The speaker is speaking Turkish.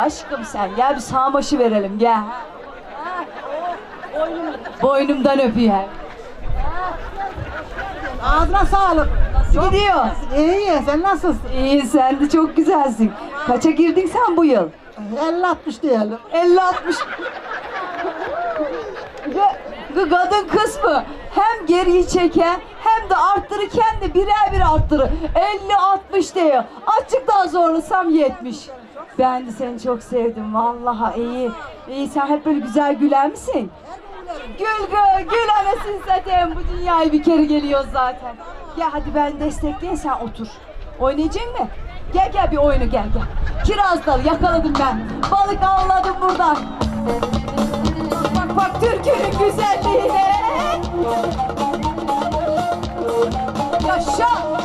Aşkım sen gel bir sağmaşı verelim gel. Boynumdan öpüyor. Ağzına sağlık. Nasıl gidiyor? İyi, sen nasılsın? İyi sen de çok güzelsin. Kaça girdin sen bu yıl? 50-60 diyelim. 50-60. Kadın kısmı hem geriyi çeker hem de arttırırken de birer bir arttırır. 50-60 diyor. Açık daha zorlasam 70. Ben de seni çok sevdim vallahi iyi. İyi sen hep böyle güzel güler misin? Gül gül anasını satayım, bu dünyaya bir kere geliyor zaten. Gel hadi ben destekleyeyim, sen otur. Oynayacak mı? Gel bir oyunu gel. Kiraz dalı yakaladım ben. Balık avladım buradan. Bak türkünün güzelliğine. Yaşa.